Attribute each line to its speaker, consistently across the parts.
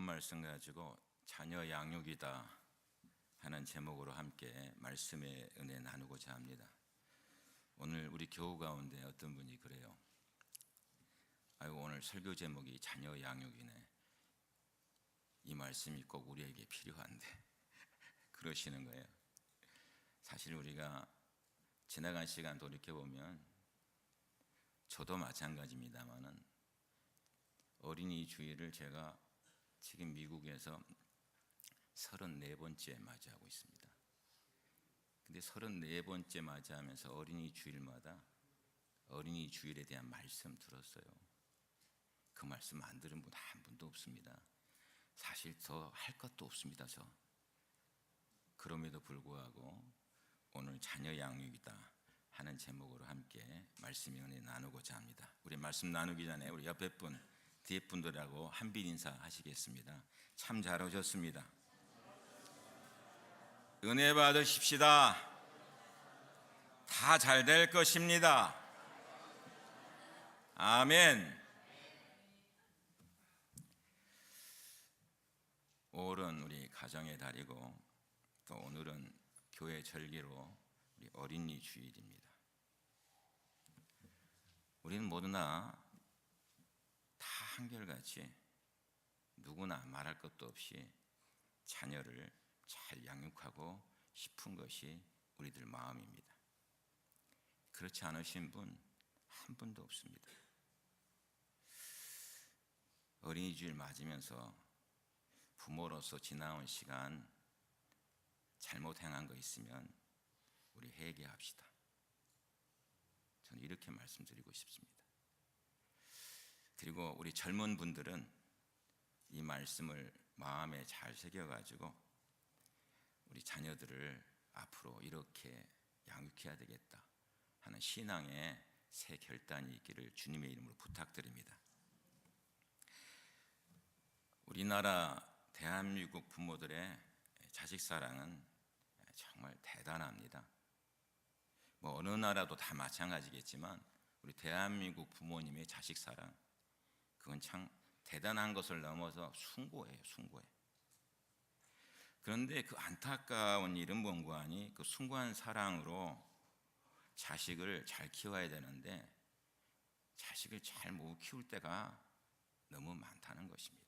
Speaker 1: 말씀 가지고 자녀 양육이다 하는 제목으로 함께 말씀의 은혜 나누고자 합니다. 오늘 우리 교우 가운데 어떤 분이 그래요. 아이고, 오늘 설교 제목이 자녀 양육이네. 이 말씀이 꼭 우리에게 필요한데 그러시는 거예요. 사실 우리가 지나간 시간 돌이켜보면 저도 마찬가지입니다만은 어린이 주일을 제가 지금 미국에서 34번째 맞이하고 있습니다. 근데 34번째 맞이하면서 어린이 주일마다 어린이 주일에 대한 말씀 들었어요. 그 말씀 안 들은 분 한 분도 없습니다. 사실 더 할 것도 없습니다. 그럼에도 불구하고 오늘 자녀 양육이다 하는 제목으로 함께 말씀의 은혜 나누고자 합니다. 우리 말씀 나누기 전에 우리 옆에 분, 뒤에 분들하고 한빛 인사 하시겠습니다. 참 잘 오셨습니다. 은혜 받으십시다. 다 잘 될 것입니다. 아멘. 5월은 우리 가정의 달이고 또 오늘은 교회 절기로 우리 어린이 주일입니다. 우리는 모두나 다 한결같이 누구나 말할 것도 없이 자녀를 잘 양육하고 싶은 것이 우리들 마음입니다. 그렇지 않으신 분 한 분도 없습니다. 어린이 주일 맞으면서 부모로서 지나온 시간 잘못 행한 거 있으면 우리 회개합시다. 저는 이렇게 말씀드리고 싶습니다. 그리고 우리 젊은 분들은 이 말씀을 마음에 잘 새겨가지고 우리 자녀들을 앞으로 이렇게 양육해야 되겠다 하는 신앙의 새 결단이 있기를 주님의 이름으로 부탁드립니다. 우리나라 대한민국 부모들의 자식 사랑은 정말 대단합니다. 어느 나라도 다 마찬가지겠지만 우리 대한민국 부모님의 자식 사랑, 그건 참 대단한 것을 넘어서 숭고해요. 그런데 그 안타까운 일은 뭔가 하니 그 숭고한 사랑으로 자식을 잘 키워야 되는데 자식을 잘 못 키울 때가 너무 많다는 것입니다.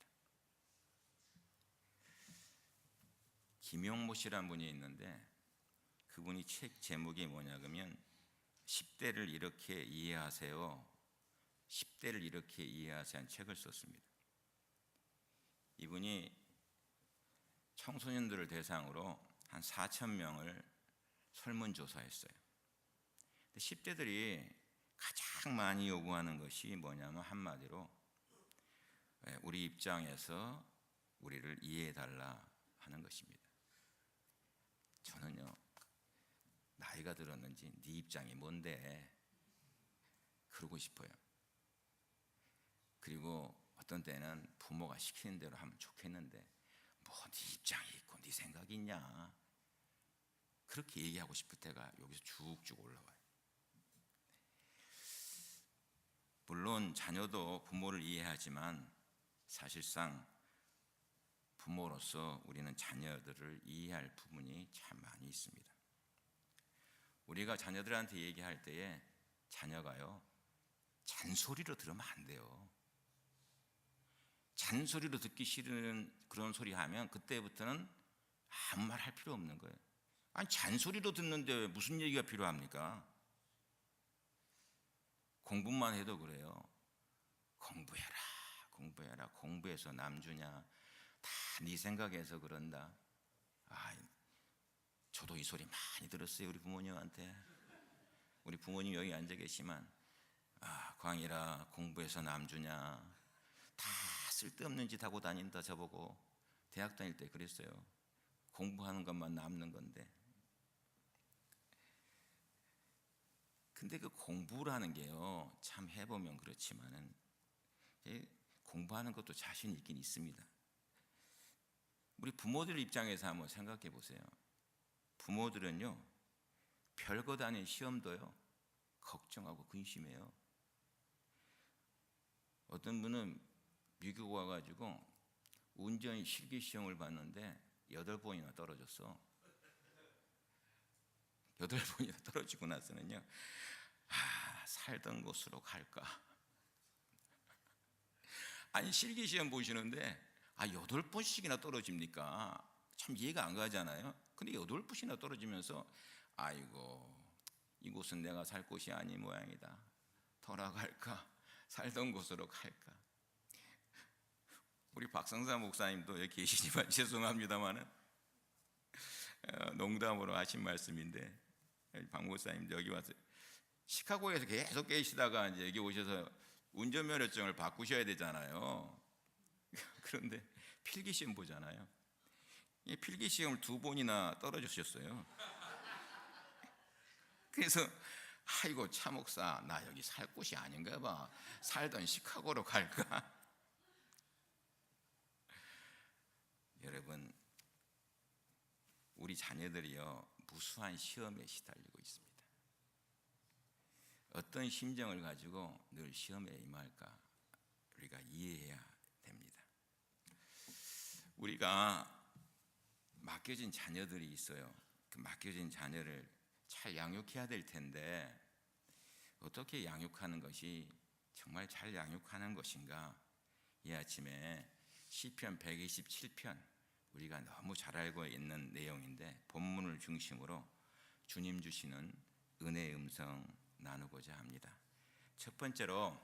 Speaker 1: 김용모 씨라는 분이 있는데 그분이 책 제목이 뭐냐 그러면 10대를 이렇게 이해하세요. 10대를 이렇게 이해하세요 한 책을 썼습니다. 이분이 청소년들을 대상으로 한 4,000명을 설문조사했어요. 10대들이 가장 많이 요구하는 것이 뭐냐면 한마디로 우리 입장에서 우리를 이해해달라 하는 것입니다. 저는요, 나이가 들었는지 네 입장이 뭔데 그러고 싶어요. 그리고 어떤 때는 부모가 시키는 대로 하면 좋겠는데 뭐 네 입장이 있고 네 생각이 있냐 그렇게 얘기하고 싶을 때가 여기서 쭉쭉 올라와요. 물론 자녀도 부모를 이해하지만 사실상 부모로서 우리는 자녀들을 이해할 부분이 참 많이 있습니다. 우리가 자녀들한테 얘기할 때에 자녀가요 잔소리로 들으면 안 돼요. 잔소리로 듣기 싫은 그런 소리 하면 그때부터는 아무 말 할 필요 없는 거예요. 아니 잔소리로 듣는데 무슨 얘기가 필요합니까? 공부만 해도 그래요. 공부해라. 공부해서 남주냐? 다 네 생각에서 그런다. 저도 이 소리 많이 들었어요. 우리 부모님한테. 우리 부모님 여기 앉아 계시면 광일아 공부해서 남주냐? 다 쓸데없는 짓 하고 다닌다 저보고. 대학 다닐 때 그랬어요. 공부하는 것만 남는 건데. 근데 그 공부라는 게요 참 해보면 그렇지만은 공부하는 것도 자신 있긴 있습니다. 우리 부모들 입장에서 한번 생각해 보세요. 부모들은요 별것 아닌 시험도요 걱정하고 근심해요. 어떤 분은 미국 와가지고 운전 실기 시험을 봤는데 8번이나 떨어졌어. 8번이나 떨어지고 나서는요, 살던 곳으로 갈까? 아니, 실기 시험 보시는데 8번씩이나 떨어집니까? 참 이해가 안 가잖아요. 근데 8번이나 떨어지면서 아이고, 이곳은 내가 살 곳이 아닌 모양이다. 돌아갈까? 살던 곳으로 갈까? 우리 박성사 목사님도 여기 계시지만 죄송합니다만은 농담으로 하신 말씀인데, 박 목사님도 여기 와서 시카고에서 계속 계시다가 이제 여기 오셔서 운전면허증을 바꾸셔야 되잖아요. 그런데 필기시험 보잖아요. 이 필기시험을 2번이나 떨어지셨어요. 그래서 아이고, 차 목사, 나 여기 살 곳이 아닌가 봐. 살던 시카고로 갈까? 여러분, 우리 자녀들이요, 무수한 시험에 시달리고 있습니다. 어떤 심정을 가지고 늘 시험에 임할까 우리가 이해해야 됩니다. 우리가 맡겨진 자녀들이 있어요. 그 맡겨진 자녀를 잘 양육해야 될 텐데 어떻게 양육하는 것이 정말 잘 양육하는 것인가? 이 아침에 시편 127편, 우리가 너무 잘 알고 있는 내용인데 본문을 중심으로 주님 주시는 은혜의 음성 나누고자 합니다. 첫 번째로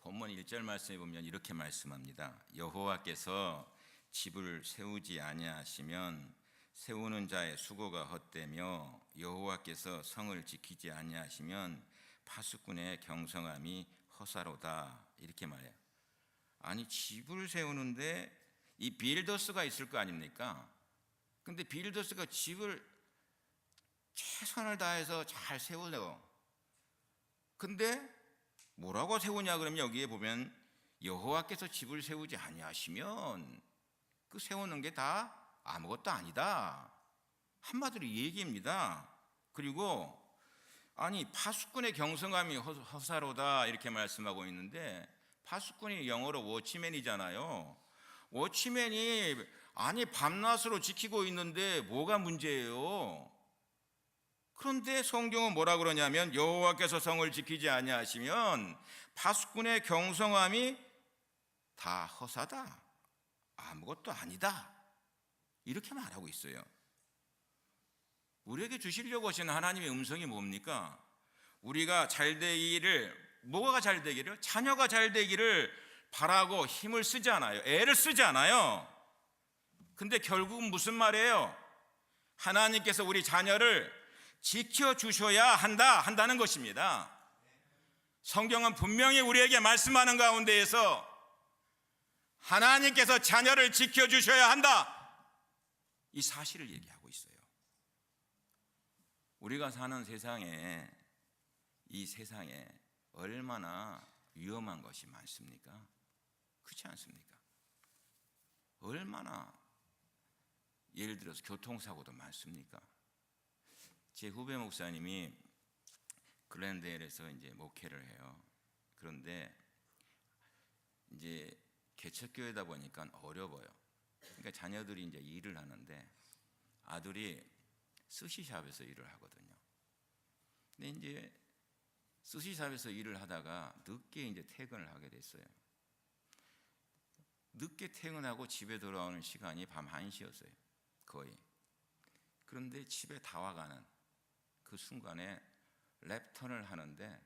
Speaker 1: 본문 1절 말씀에 보면 이렇게 말씀합니다. 여호와께서 집을 세우지 아니하시면 세우는 자의 수고가 헛되며 여호와께서 성을 지키지 아니하시면 파수꾼의 경성함이 허사로다. 이렇게 말해요. 아니, 집을 세우는데 이 빌더스가 있을 거 아닙니까? 근데 빌더스가 집을 최선을 다해서 잘 세우려고, 근데 뭐라고 세우냐 그러면 여기에 보면 여호와께서 집을 세우지 아니하시면 그 세우는 게 다 아무것도 아니다. 한마디로 이 얘기입니다. 그리고 아니, 파수꾼의 경성함이 허사로다 이렇게 말씀하고 있는데, 파수꾼이 영어로 워치맨이잖아요. 워치맨이 아니 밤낮으로 지키고 있는데 뭐가 문제예요? 그런데 성경은 뭐라 그러냐면 여호와께서 성을 지키지 아니하시면 파수꾼의 경성함이 다 허사다, 아무것도 아니다, 이렇게 말하고 있어요. 우리에게 주시려고 하시는 하나님의 음성이 뭡니까? 우리가 잘 되기를, 뭐가 잘 되기를? 자녀가 잘 되기를 바라고 힘을 쓰지 않아요. 애를 쓰지 않아요. 근데 결국은 무슨 말이에요? 하나님께서 우리 자녀를 지켜주셔야 한다는 것입니다. 성경은 분명히 우리에게 말씀하는 가운데에서 하나님께서 자녀를 지켜주셔야 한다, 이 사실을 얘기하고 있어요. 우리가 사는 세상에, 이 세상에 얼마나 위험한 것이 많습니까? 그렇지 않습니까? 얼마나 예를 들어서 교통사고도 많습니까? 제 후배 목사님이 글랜데일에서 이제 목회를 해요. 그런데 이제 개척교회다 보니까 어려워요. 그러니까 자녀들이 이제 일을 하는데 아들이 스시샵에서 일을 하거든요. 근데 이제 스시샵에서 일을 하다가 늦게 이제 퇴근을 하게 됐어요. 늦게 퇴근하고 집에 돌아오는 시간이 밤 1시였어요. 거의. 그런데 집에 다 와가는 그 순간에 랩턴을 하는데,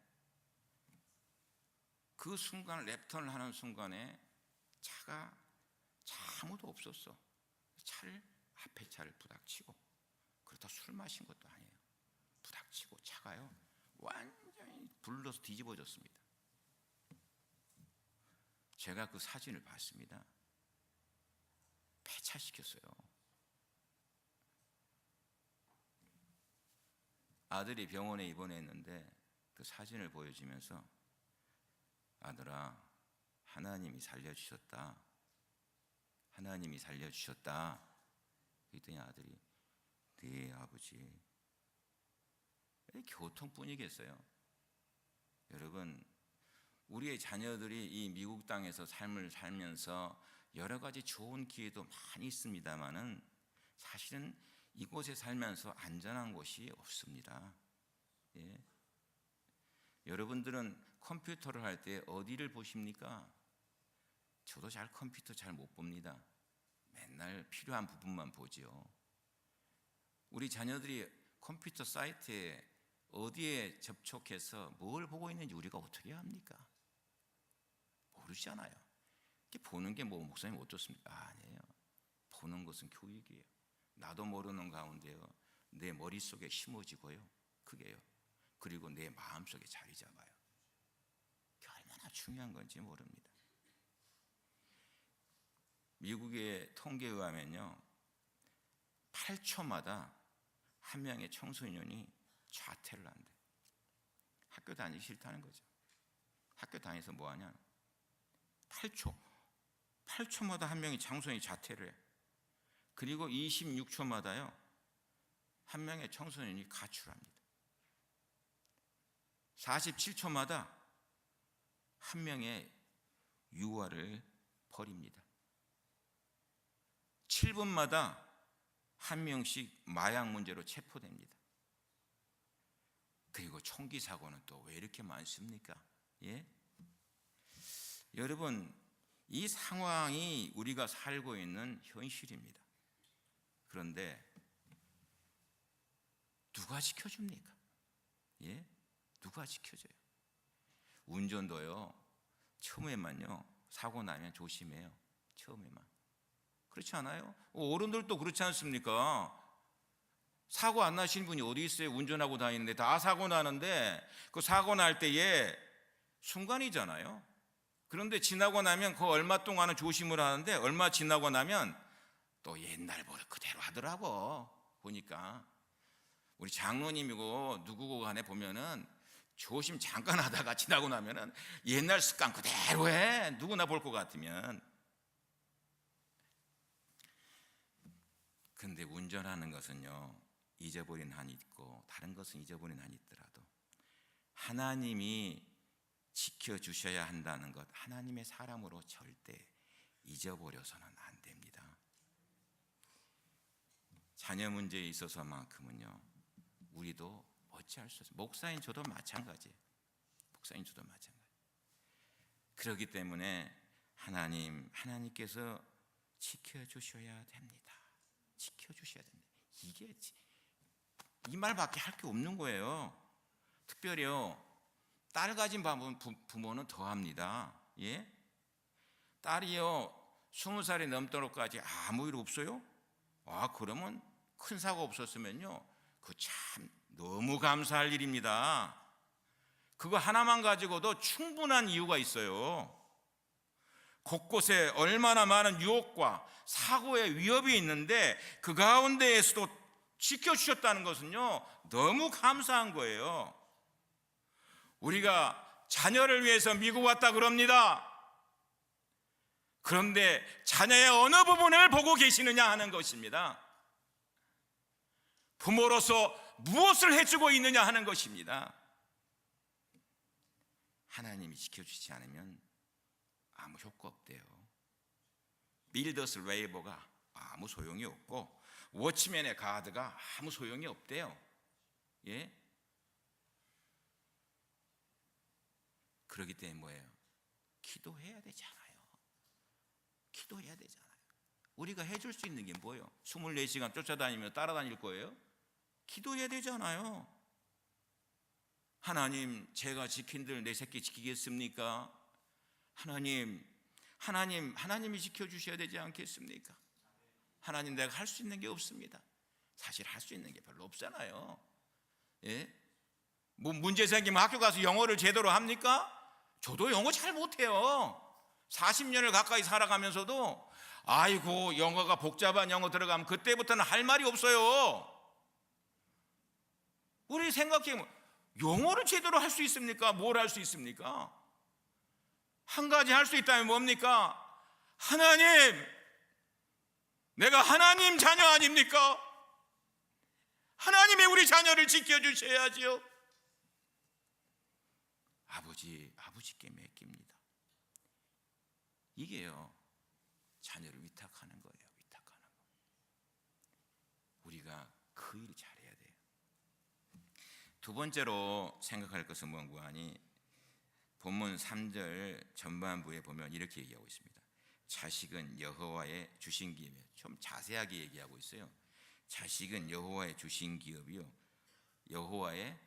Speaker 1: 그 순간 랩턴을 하는 순간에 차가 아무도 없었어. 앞에 차를 부닥치고, 그렇다 술 마신 것도 아니에요. 부닥치고 차가요 완전히 불러서 뒤집어졌습니다. 제가 그 사진을 봤습니다. 폐차시켰어요. 아들이 병원에 입원했는데 그 사진을 보여주면서 아들아, 하나님이 살려주셨다. 하나님이 살려주셨다. 그랬더니 아들이 네 아버지. 교통뿐이겠어요. 여러분, 우리의 자녀들이 이 미국 땅에서 삶을 살면서 여러 가지 좋은 기회도 많이 있습니다만은 사실은 이곳에 살면서 안전한 곳이 없습니다. 예. 여러분들은 컴퓨터를 할 때 어디를 보십니까? 저도 컴퓨터 잘 못 봅니다. 맨날 필요한 부분만 보죠. 우리 자녀들이 컴퓨터 사이트에 어디에 접촉해서 뭘 보고 있는지 우리가 어떻게 합니까? 모르잖아요. 보는 게 목사님 어떻습니까? 아니에요. 보는 것은 교육이에요. 나도 모르는 가운데요, 내 머릿속에 심어지고요, 그게요, 그리고 내 마음속에 자리 잡아요. 그게 얼마나 중요한 건지 모릅니다. 미국의 통계에 의하면요, 8초마다 한 명의 청소년이 자퇴를 한대. 학교 다니기 싫다는 거죠. 학교 다니면서 뭐하냐, 8초마다 한 명의 청소년이 자퇴를 해. 그리고 26초마다요 한 명의 청소년이 가출합니다. 47초마다 한 명의 유아를 버립니다. 7분마다 한 명씩 마약 문제로 체포됩니다. 그리고 총기 사고는 또 왜 이렇게 많습니까? 예? 여러분, 이 상황이 우리가 살고 있는 현실입니다. 그런데 누가 지켜줍니까? 예? 누가 지켜줘요? 운전도요, 처음에만요, 사고 나면 조심해요. 처음에만. 그렇지 않아요? 어른들도 그렇지 않습니까? 사고 안 나신 분이 어디 있어요? 운전하고 다니는데 다 사고 나는데, 그 사고 날 때에 순간이잖아요. 그런데 지나고 나면 그 얼마 동안은 조심을 하는데 얼마 지나고 나면 또 옛날 버릇 그대로 하더라고. 보니까 우리 장로님이고 누구고 간에 보면은 조심 잠깐 하다가 지나고 나면은 옛날 습관 그대로 해. 누구나 볼 것 같으면. 근데 운전하는 것은요, 잊어버린 한이 있고 다른 것은 잊어버린 한이 있더라도 하나님이 지켜주셔야 한다는 것, 하나님의 사람으로 절대 잊어버려서는 안 됩니다. 자녀 문제에 있어서만큼은요, 우리도 어찌할 수 없어요. 목사인 저도 마찬가지예요. 목사인 저도 마찬가지. 그렇기 때문에 하나님께서 지켜주셔야 됩니다. 지켜주셔야 됩니다. 이게 이 말밖에 할 게 없는 거예요. 특별히요, 딸 가진 부모는 더 합니다. 예? 딸이요 20살이 넘도록까지 아무 일 없어요? 그러면 큰 사고 없었으면요, 그거 참 너무 감사할 일입니다. 그거 하나만 가지고도 충분한 이유가 있어요. 곳곳에 얼마나 많은 유혹과 사고의 위협이 있는데 그 가운데에서도 지켜주셨다는 것은요, 너무 감사한 거예요. 우리가 자녀를 위해서 미국 왔다 그럽니다. 그런데 자녀의 어느 부분을 보고 계시느냐 하는 것입니다. 부모로서 무엇을 해주고 있느냐 하는 것입니다. 하나님이 지켜주시지 않으면 아무 효과 없대요. 빌더스 레이버가 아무 소용이 없고 워치맨의 가드가 아무 소용이 없대요. 예? 그렇기 때문에 뭐예요? 기도해야 되잖아요. 기도해야 되잖아요. 우리가 해줄 수 있는 게 뭐예요? 24시간 쫓아다니며 따라다닐 거예요? 기도해야 되잖아요. 하나님, 제가 지킨들 내 새끼 지키겠습니까? 하나님이 지켜주셔야 되지 않겠습니까? 하나님, 내가 할 수 있는 게 없습니다. 사실 할 수 있는 게 별로 없잖아요. 예? 뭐 문제 생기면 학교 가서 영어를 제대로 합니까? 저도 영어 잘 못해요. 40년을 가까이 살아가면서도 아이고, 영어가 복잡한 영어 들어가면 그때부터는 할 말이 없어요. 우리 생각해보면 영어를 제대로 할 수 있습니까? 뭘 할 수 있습니까? 한 가지 할 수 있다면 뭡니까? 하나님, 내가 하나님 자녀 아닙니까? 하나님이 우리 자녀를 지켜주셔야지요. 아버지께 맡깁니다. 이게요, 자녀를 위탁하는 거예요. 위탁하는 거. 우리가 그 일 잘해야 돼요. 두 번째로 생각할 것은 뭔가 하니 본문 3절 전반부에 보면 이렇게 얘기하고 있습니다. 자식은 여호와의 주신 기업이에요. 좀 자세하게 얘기하고 있어요. 자식은 여호와의 주신 기업이요, 여호와의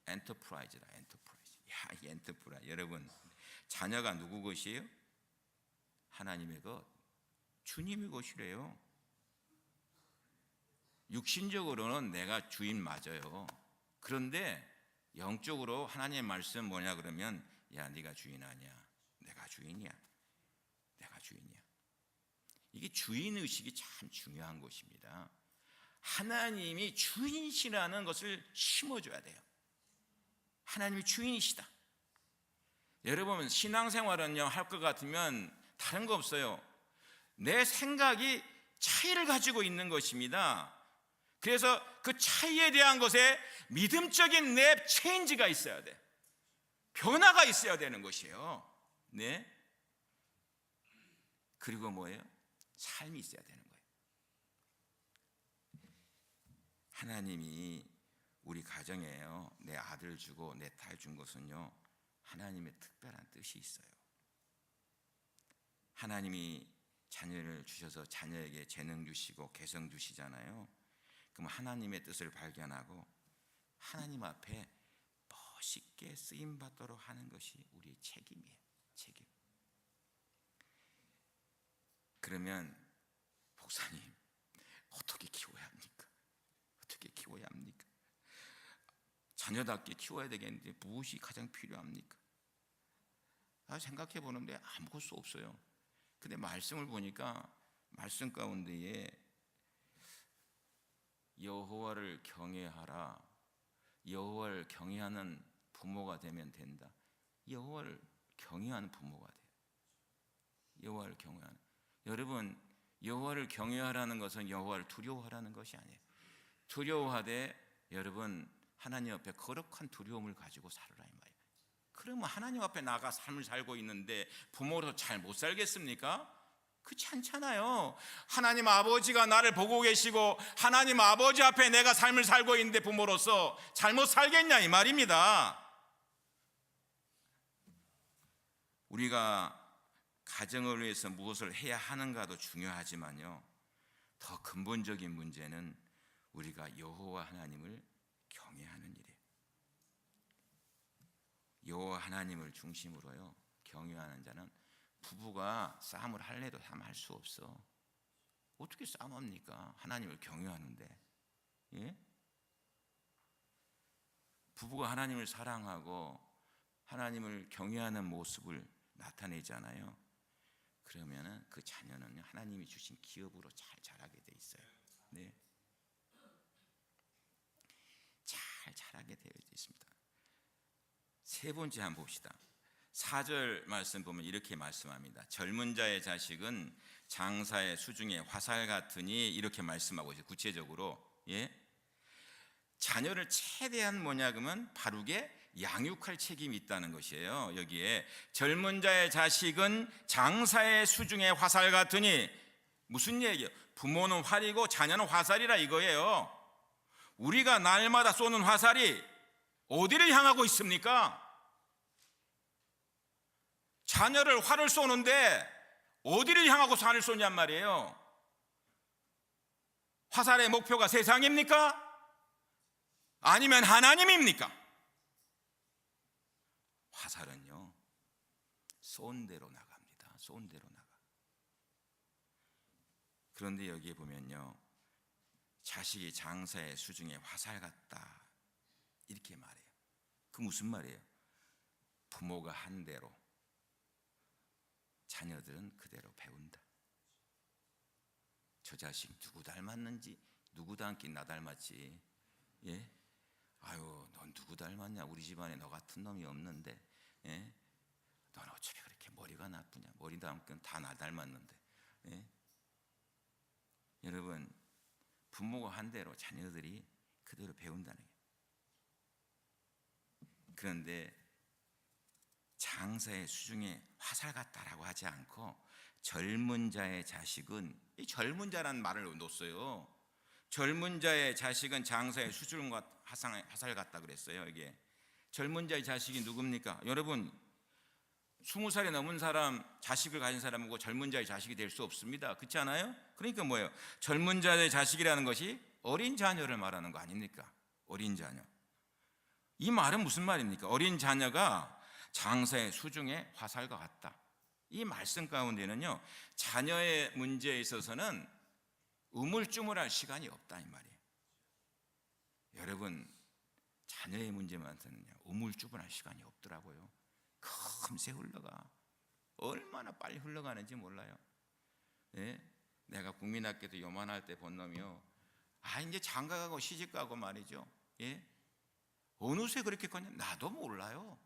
Speaker 1: 엔터프라이즈다. 엔터프라이즈. 야, 이 엔터프라이즈. 여러분, 자녀가 누구 것이에요? 하나님의 것, 주님의 것이래요. 육신적으로는 내가 주인 맞아요. 그런데 영적으로 하나님의 말씀 뭐냐 그러면, 야, 네가 주인 아니야. 내가 주인이야. 내가 주인이야. 이게 주인의식이 참 중요한 것입니다. 하나님이 주인이시라는 것을 심어줘야 돼요. 하나님이 주인이시다. 여러분, 신앙생활은요, 할 것 같으면 다른 거 없어요. 내 생각이 차이를 가지고 있는 것입니다. 그래서 그 차이에 대한 것에 믿음적인 내 체인지가 있어야 돼. 변화가 있어야 되는 것이에요. 네. 그리고 뭐예요? 삶이 있어야 되는 거예요. 하나님이 우리 가정에요, 내 아들 주고 내 딸 준 것은요, 하나님의 특별한 뜻이 있어요. 하나님이 자녀를 주셔서 자녀에게 재능 주시고 개성 주시잖아요. 그럼 하나님의 뜻을 발견하고 하나님 앞에 멋있게 쓰임 받도록 하는 것이 우리의 책임이에요. 책임. 그러면 목사님, 어떻게 키워야 합니까? 어떻게 키워야 합니까? 자녀답게 키워야 되겠는데 무엇이 가장 필요합니까? 생각해 보는데 아무것도 없어요. 근데 말씀을 보니까 말씀 가운데에 여호와를 경외하라, 여호와를 경외하는 부모가 되면 된다. 여호와를 경외하는 부모가 돼요. 여호와를 경외하는. 여러분, 여호와를 경외하라는 것은 여호와를 두려워하라는 것이 아니에요. 두려워하되 여러분, 하나님 앞에 거룩한 두려움을 가지고 살아라 이 말이에요. 그러면 하나님 앞에 나가 삶을 살고 있는데 부모로서 잘 못 살겠습니까? 그렇지 않잖아요. 하나님 아버지가 나를 보고 계시고 하나님 아버지 앞에 내가 삶을 살고 있는데 부모로서 잘못 살겠냐 이 말입니다. 우리가 가정을 위해서 무엇을 해야 하는가도 중요하지만요, 더 근본적인 문제는 우리가 여호와 하나님을 경외하는 일이에요. 여호와 하나님을 중심으로요 경외하는 자는 부부가 싸움을 할래도 할 수 없어. 어떻게 싸움합니까? 하나님을 경외하는데. 예? 부부가 하나님을 사랑하고 하나님을 경외하는 모습을 나타내잖아요. 그러면은 그 자녀는 하나님이 주신 기업으로 잘 자라게 돼 있어요. 네. 잘 자라게 되어 있습니다. 세 번째 한번 봅시다. 4절 말씀 보면 이렇게 말씀합니다. 젊은 자의 자식은 장사의 수중에 화살 같으니, 이렇게 말씀하고 있어요. 구체적으로. 예? 자녀를 최대한 뭐냐 그러면 바르게 양육할 책임이 있다는 것이에요. 여기에 젊은 자의 자식은 장사의 수중에 화살 같으니, 무슨 얘기예요? 부모는 활이고 자녀는 화살이라 이거예요. 우리가 날마다 쏘는 화살이 어디를 향하고 있습니까? 자녀를 활을 쏘는데 어디를 향하고 활을 쏘냔 말이에요. 화살의 목표가 세상입니까? 아니면 하나님입니까? 화살은요, 쏜 대로 나갑니다. 쏜 대로 나가. 그런데 여기에 보면요, 자식이 장사의 수중에 화살 같다 이렇게 말해요. 그 무슨 말이에요? 부모가 한 대로 자녀들은 그대로 배운다. 저 자식 누구 닮았는지, 누구 닮긴 나 닮았지. 예? 아유, 넌 누구 닮았냐? 우리 집안에 너 같은 놈이 없는데. 예? 넌 어차피 그렇게 머리가 나쁘냐? 머리 닮긴 다 나 닮았는데. 예? 여러분, 부모가 한 대로 자녀들이 그대로 배운다는 거예요. 그런데 장사의 수중에 화살 같다라고 하지 않고 젊은 자의 자식은, 이 젊은 자라는 말을 놓았어요. 젊은 자의 자식은 장사의 수중과 화살 같다 그랬어요. 이게 젊은 자의 자식이 누굽니까? 여러분 20살이 넘은 사람, 자식을 가진 사람하고 젊은 자의 자식이 될 수 없습니다. 그렇지 않아요? 그러니까 뭐예요? 젊은 자의 자식이라는 것이 어린 자녀를 말하는 거 아닙니까? 어린 자녀. 이 말은 무슨 말입니까? 어린 자녀가 장사의 수중에 화살과 같다. 이 말씀 가운데는요, 자녀의 문제에 있어서는 우물쭈물할 시간이 없다 이 말이에요. 여러분 자녀의 문제만서는요 우물쭈물할 시간이 없더라고요. 금세 흘러가. 얼마나 빨리 흘러가는지 몰라요. 예? 내가 국민학교도 요만할 때 본 놈이요, 이제 장가가고 시집가고 말이죠. 예? 어느새 그렇게 컸냐? 나도 몰라요.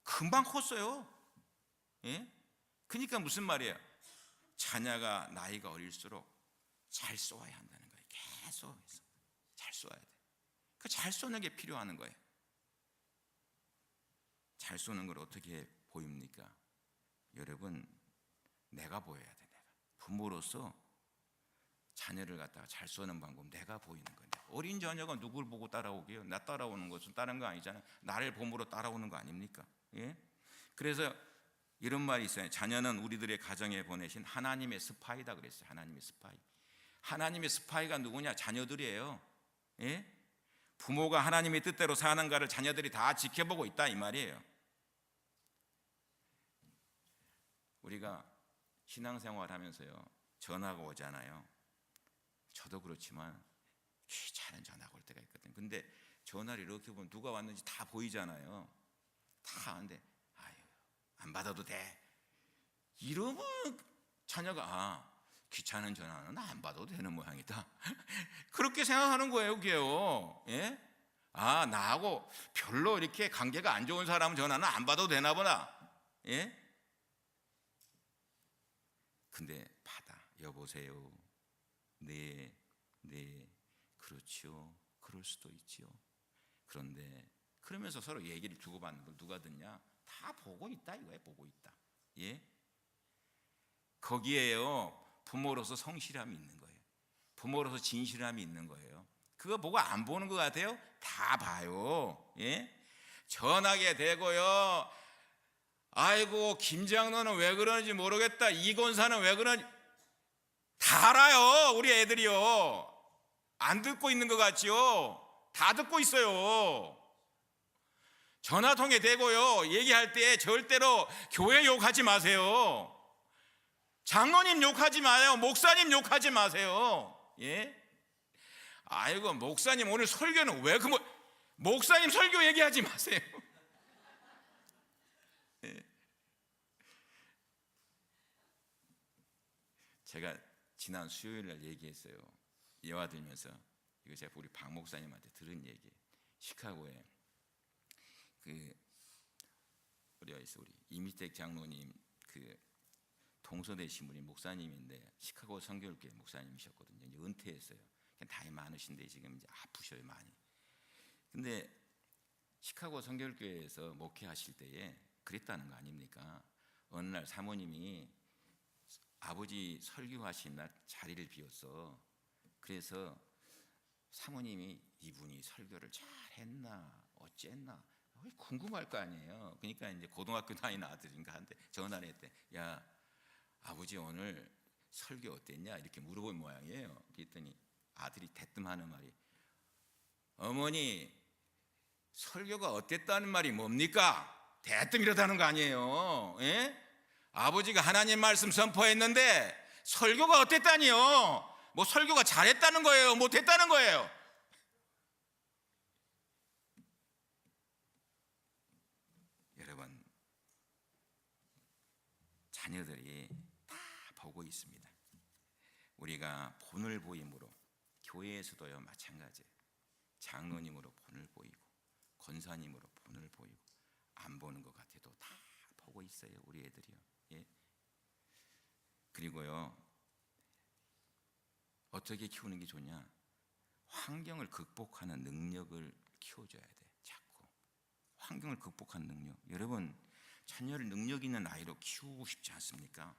Speaker 1: 금방 컸어요. 예? 그러니까 무슨 말이에요? 자녀가 나이가 어릴수록 잘 쏘아야 한다는 거예요. 계속 잘 쏘아야 돼. 그 잘 쏘는 게 필요한 거예요. 잘 쏘는 걸 어떻게 보입니까? 여러분 내가 보여야 돼. 내가 부모로서 자녀를 갖다가 잘 쏘는 방법 내가 보이는 거예요. 어린 자녀가 누굴 보고 따라오게요? 나 따라오는 것은 다른 거 아니잖아요. 나를 봄으로 따라오는 거 아닙니까? 예? 그래서 이런 말이 있어요. 자녀는 우리들의 가정에 보내신 하나님의 스파이다 그랬어요. 하나님의 스파이. 하나님의 스파이가 누구냐? 자녀들이에요. 예? 부모가 하나님의 뜻대로 사는가를 자녀들이 다 지켜보고 있다 이 말이에요. 우리가 신앙생활 하면서요 전화가 오잖아요. 저도 그렇지만 귀찮은 전화가 올 때가 있거든요. 근데 전화를 이렇게 보면 누가 왔는지 다 보이잖아요. 다 아는데 안 받아도 돼. 이러면 자녀가 귀찮은 전화는 안 받아도 되는 모양이다. 그렇게 생각하는 거예요, 그게요. 예? 나하고 별로 이렇게 관계가 안 좋은 사람은 전화는 안 받아도 되나 보다. 예? 근데 받아. 여보세요. 네, 그렇죠. 그럴 수도 있지요. 그런데 그러면서 서로 얘기를 주고받는 걸 누가 듣냐? 다 보고 있다 이거예요. 보고 있다. 예? 거기에요 부모로서 성실함이 있는 거예요. 부모로서 진실함이 있는 거예요. 그거 보고 안 보는 것 같아요? 다 봐요. 예? 전하게 되고요. 아이고 김장로는 왜 그러는지 모르겠다. 이권사는 왜 그러는지 다 알아요. 우리 애들이요. 안 듣고 있는 것 같지요? 다 듣고 있어요. 전화통에 대고요 얘기할 때 절대로 교회 욕하지 마세요. 장로님 욕하지 마요. 목사님 욕하지 마세요. 예? 아이고 목사님 오늘 설교는 왜 목사님 설교 얘기하지 마세요. 예. 제가 지난 수요일날 얘기했어요. 예화 들면서 이거 제가 우리 박 목사님한테 들은 얘기예요. 시카고에 우리 이미택 장로님 동서대신 분이 목사님인데 시카고 선교회 목사님이셨거든요. 이제 은퇴했어요. 나이 많으신데 지금 이제 아프셔요 많이. 근데 시카고 선교회에서 목회하실 때에 그랬다는 거 아닙니까? 어느 날 사모님이 아버지 설교하신 날 자리를 비웠어. 그래서 사모님이 이분이 설교를 잘했나 어쨌나 궁금할 거 아니에요. 그러니까 이제 고등학교 다니는 아들인가 한데 전화를 했대. 야 아버지 오늘 설교 어땠냐 이렇게 물어본 모양이에요. 그랬더니 아들이 대뜸하는 말이 어머니 설교가 어땠다는 말이 뭡니까? 대뜸 이러다는 거 아니에요. 예? 아버지가 하나님 말씀 선포했는데 설교가 어땠다니요? 뭐 설교가 잘했다는 거예요? 못했다는 거예요? 여러분 자녀들이 다 보고 있습니다. 우리가 본을 보임으로 교회에서도요 마찬가지예요. 장로님으로 본을 보이고 권사님으로 본을 보이고 안 보는 것 같아도 다 보고 있어요. 우리 애들이요. 예? 그리고요 어떻게 키우는 게 좋냐? 환경을 극복하는 능력을 키워줘야 돼. 자꾸 환경을 극복하는 능력. 여러분 자녀를 능력 있는 아이로 키우고 싶지 않습니까?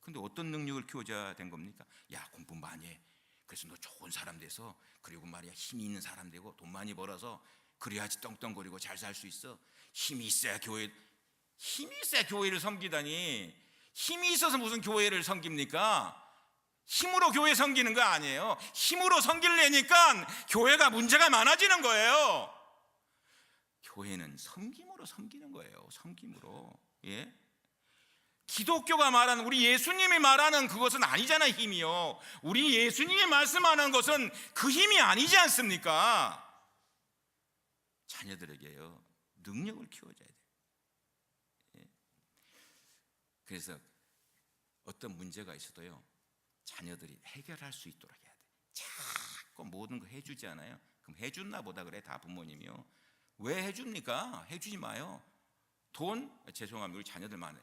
Speaker 1: 근데 어떤 능력을 키워줘야 된 겁니까? 야, 공부 많이 해. 그래서 너 좋은 사람 돼서, 그리고 말이야 힘이 있는 사람 되고 돈 많이 벌어서, 그래야지 떵떵거리고 잘 살 수 있어. 힘이 있어야 교회를 섬기다니. 힘이 있어서 무슨 교회를 섬깁니까? 힘으로 교회 섬기는 거 아니에요. 힘으로 섬기려니까 교회가 문제가 많아지는 거예요. 교회는 섬김으로 섬기는 거예요. 섬김으로. 예? 기독교가 말하는, 우리 예수님이 말하는 그것은 아니잖아요. 힘이요. 우리 예수님이 말씀하는 것은 그 힘이 아니지 않습니까? 자녀들에게요, 능력을 키워줘야 돼요. 예? 그래서 어떤 문제가 있어도요, 자녀들이 해결할 수 있도록 해야 돼. 자꾸 모든 거 해주지 않아요? 그럼 해줬나 보다 그래, 다 부모님이요. 왜 해줍니까? 해주지 마요. 돈? 죄송합니다. 우리 자녀들 많아요.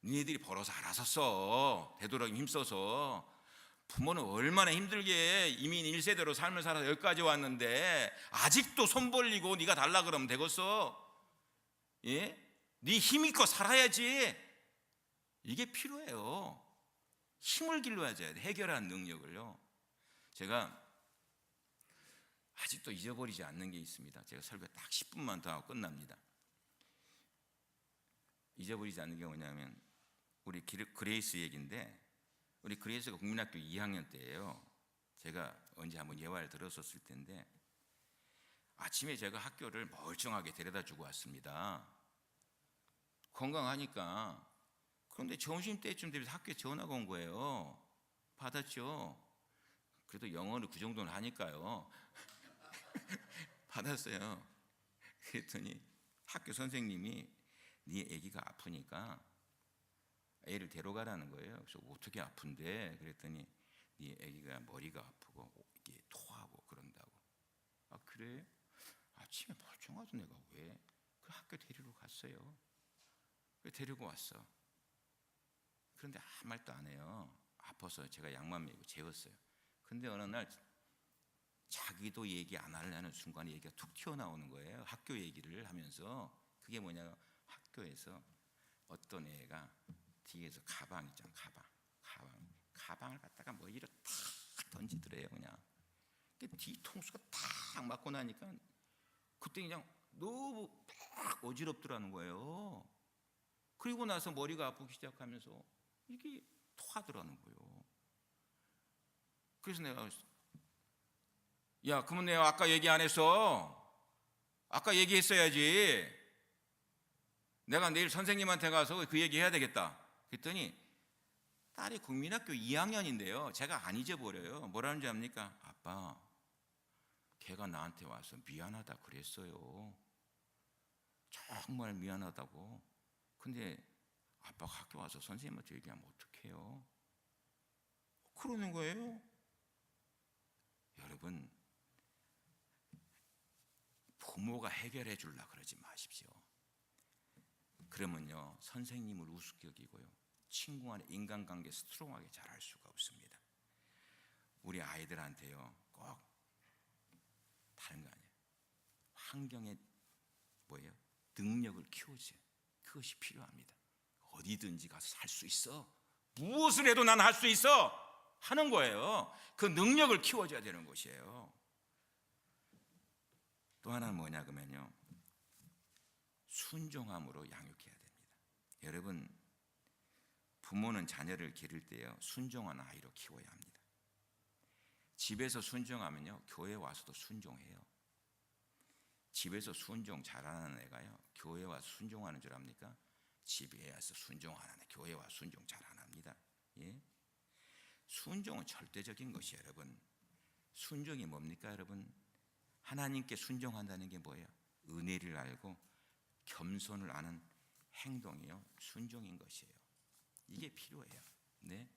Speaker 1: 니네들이 벌어서 알아서 써. 되도록이면 힘써서. 부모는 얼마나 힘들게 이민 1세대로 삶을 살아서 여기까지 왔는데 아직도 손 벌리고 네가 달라 그러면 되겠어? 예? 네 힘있고 살아야지. 이게 필요해요. 힘을 길러야지, 해결하는 능력을요. 제가 아직도 잊어버리지 않는 게 있습니다. 제가 설교 딱 10분만 더 하고 끝납니다. 잊어버리지 않는 게 뭐냐면, 우리 그레이스 얘기인데, 우리 그레이스가 국민학교 2학년 때예요. 제가 언제 한번 예화를 들었었을 텐데, 아침에 제가 학교를 멀쩡하게 데려다 주고 왔습니다. 건강하니까. 그런데 점심때쯤 되면서 학교에 전화가 온 거예요. 받았죠. 그래도 영어를 그 정도는 하니까요. 받았어요. 그랬더니 학교 선생님이 네 애기가 아프니까 애를 데려가라는 거예요. 그래서 어떻게 아픈데? 그랬더니 네 애기가 머리가 아프고 이게 토하고 그런다고. 아, 그래? 아침에 멀쩡하던 애가 왜? 그 학교 데리러 갔어요. 데리고 왔어. 그런데 아무 말도 안 해요. 아파서 제가 약만 먹이고 재웠어요. 근데 어느 날 자기도 얘기 안 하려는 순간에 얘기가 툭 튀어나오는 거예요. 학교 얘기를 하면서. 그게 뭐냐면, 학교에서 어떤 애가 뒤에서 가방 있잖아, 가방을 갖다가 머리로 탁 던지더래요. 그냥 뒤통수가 탁 맞고 나니까 그때 그냥 너무 딱 어지럽더라는 거예요. 그리고 나서 머리가 아프기 시작하면서 이게 토하더라는 거예요. 그래서 내가, 야, 그러면 내가 아까 얘기 안 했어? 아까 얘기했어야지. 내가 내일 선생님한테 가서 그 얘기 해야 되겠다. 그랬더니 딸이 국민학교 2학년인데요. 제가 안 잊어버려요. 뭐라는 줄 압니까? 아빠, 걔가 나한테 와서 미안하다 그랬어요. 정말 미안하다고. 근데 아빠가 학교 와서 선생님한테 얘기하면 어떡해요? 그러는 거예요. 여러분, 부모가 해결해 주려고 그러지 마십시오. 그러면요, 선생님을 우습게 여기고요, 친구 간의 인간관계 스트롱하게 잘할 수가 없습니다. 우리 아이들한테요, 꼭 다른 거 아니에요. 환경에 뭐예요? 능력을 키우지. 그것이 필요합니다. 어디든지 가서 살 수 있어. 무엇을 해도 난 할 수 있어. 하는 거예요. 그 능력을 키워줘야 되는 것이에요. 또 하나는 뭐냐 그러면요, 순종함으로 양육해야 됩니다. 여러분, 부모는 자녀를 기를 때요, 순종하는 아이로 키워야 합니다. 집에서 순종하면요, 교회 와서도 순종해요. 집에서 순종 잘하는 애가요, 교회 와서 순종하는 줄 압니까? 집에 와서 순종하는 애, 교회 와서 순종 잘 안 합니다. 예? 순종은 절대적인 것이, 여러분. 순종이 뭡니까, 여러분? 하나님께 순종한다는 게 뭐예요? 은혜를 알고 겸손을 아는 행동이요, 순종인 것이에요. 이게 필요해요. 네?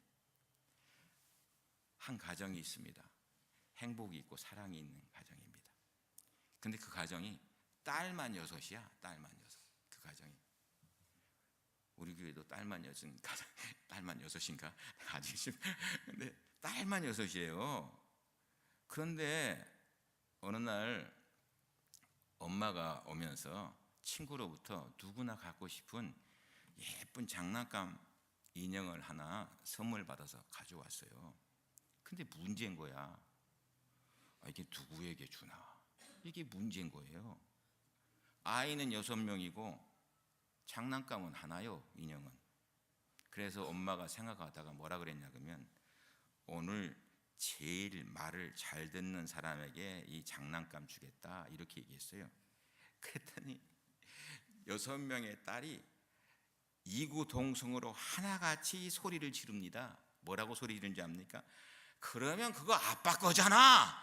Speaker 1: 한 가정이 있습니다. 행복이 있고 사랑이 있는 가정입니다. 근데 그 가정이 딸만 여섯이야. 딸만 여섯. 그 가정이. 우리 교회도 딸만 여섯 가정, 딸만 여섯인가? 아직. 근데 딸만 여섯이에요. 그런데 어느 날 엄마가 오면서 친구로부터 누구나 갖고 싶은 예쁜 장난감 인형을 하나 선물 받아서 가져왔어요. 근데 문제인 거야. 이게 누구에게 주나? 이게 문제인 거예요. 아이는 6명이고 장난감은 하나요, 인형은. 그래서 엄마가 생각하다가 뭐라 그랬냐 그러면, 오늘 제일 말을 잘 듣는 사람에게 이 장난감 주겠다, 이렇게 얘기했어요. 그랬더니 6명의 딸이 이구동성으로 하나같이 소리를 지릅니다. 뭐라고 소리 지르는지 압니까? 그러면 그거 아빠 거잖아.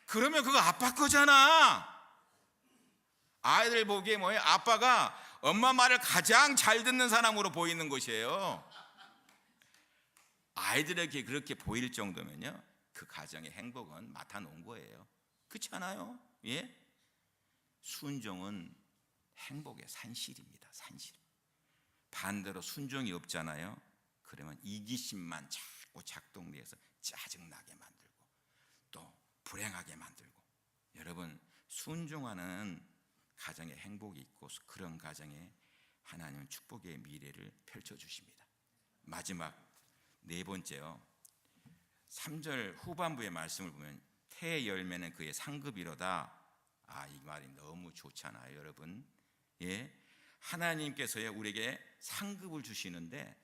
Speaker 1: 그러면 그거 아빠 거잖아. 아이들 보기에 뭐예요? 아빠가 엄마 말을 가장 잘 듣는 사람으로 보이는 것이에요. 아이들에게 그렇게 보일 정도면요, 그 가정의 행복은 맡아 놓은 거예요. 그렇지 않아요? 예? 순종은 행복의 산실입니다. 산실. 반대로 순종이 없잖아요. 그러면 이기심만 자꾸 작동돼서 짜증나게 만들고 또 불행하게 만들고. 여러분, 순종하는 가정에 행복이 있고 그런 가정에 하나님은 축복의 미래를 펼쳐주십니다. 마지막 4번째요, 3절 후반부의 말씀을 보면 태의 열매는 그의 상급이로다. 이 말이 너무 좋잖아요, 여러분. 예, 하나님께서요 우리에게 상급을 주시는데,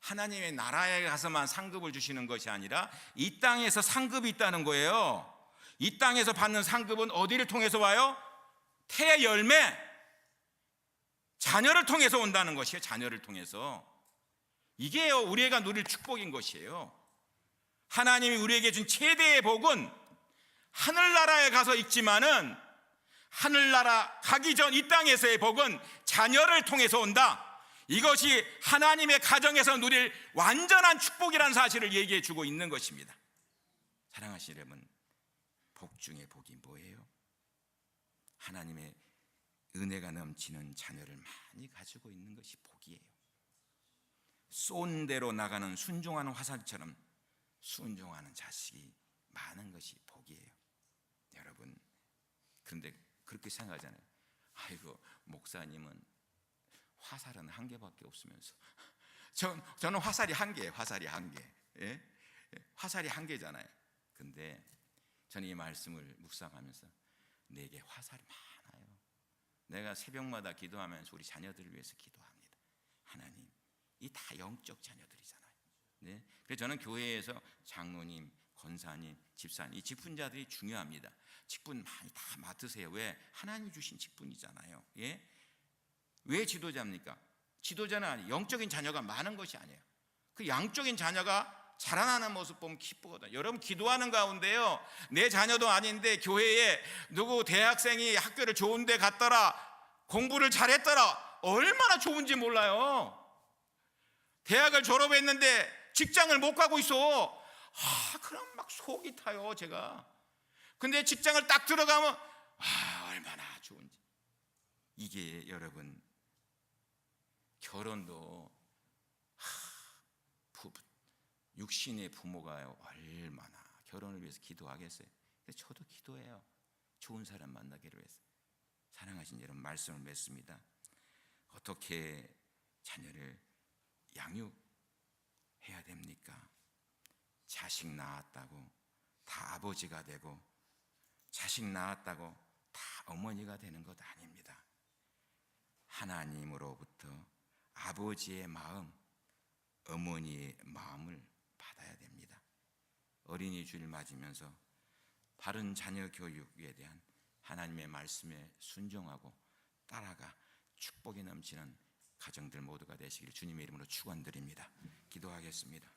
Speaker 1: 하나님의 나라에 가서만 상급을 주시는 것이 아니라 이 땅에서 상급이 있다는 거예요. 이 땅에서 받는 상급은 어디를 통해서 와요? 태의 열매, 자녀를 통해서 온다는 것이에요. 자녀를 통해서. 이게 우리가 누릴 축복인 것이에요. 하나님이 우리에게 준 최대의 복은 하늘나라에 가서 있지만은, 하늘나라 가기 전 이 땅에서의 복은 자녀를 통해서 온다. 이것이 하나님의 가정에서 누릴 완전한 축복이라는 사실을 얘기해 주고 있는 것입니다. 사랑하시는 여러분, 복 중에 복이 뭐예요? 하나님의 은혜가 넘치는 자녀를 많이 가지고 있는 것이 복이에요. 쏜 대로 나가는 순종하는 화살처럼 순종하는 자식이 많은 것이 복이에요. 여러분, 그런데 그렇게 생각하잖아요. 아이고, 목사님은 화살은 1개밖에 없으면서. 저는 화살이 1개예요. 화살이 1개. 예? 화살이 1개잖아요. 근데 저는 이 말씀을 묵상하면서 내게 화살이 많아요. 내가 새벽마다 기도하면서 우리 자녀들을 위해서 기도합니다. 하나님, 이 다 영적 자녀들이잖아요. 네? 그래서 저는 교회에서 장로님, 권사님, 집사님, 이 직분자들이 중요합니다. 직분 많이 다 맡으세요. 왜? 하나님이 주신 직분이잖아요. 예? 왜 지도자입니까? 지도자는 영적인 자녀가 많은 것이 아니에요. 그 양적인 자녀가 자라나는 모습 보면 기쁘거든요. 여러분, 기도하는 가운데요, 내 자녀도 아닌데 교회에 누구 대학생이 학교를 좋은 데 갔더라, 공부를 잘했더라, 얼마나 좋은지 몰라요. 대학을 졸업했는데 직장을 못 가고 있어. 그럼 막 속이 타요, 제가. 근데 직장을 딱 들어가면 얼마나 좋은지. 이게 여러분, 결혼도 육신의 부모가 얼마나 결혼을 위해서 기도하겠어요. 그래서 저도 기도해요. 좋은 사람 만나기를 위해서. 사랑하신 여러분, 말씀을 맺습니다. 어떻게 자녀를 양육해야 됩니까? 자식 낳았다고 다 아버지가 되고, 자식 낳았다고 다 어머니가 되는 것 아닙니다. 하나님으로부터 아버지의 마음, 어머니의 마음을 받아야 됩니다. 어린이 주일 맞으면서 바른 자녀 교육에 대한 하나님의 말씀에 순종하고 따라가 축복이 넘치는 가정들 모두가 되시기를 주님의 이름으로 축원드립니다. 기도하겠습니다.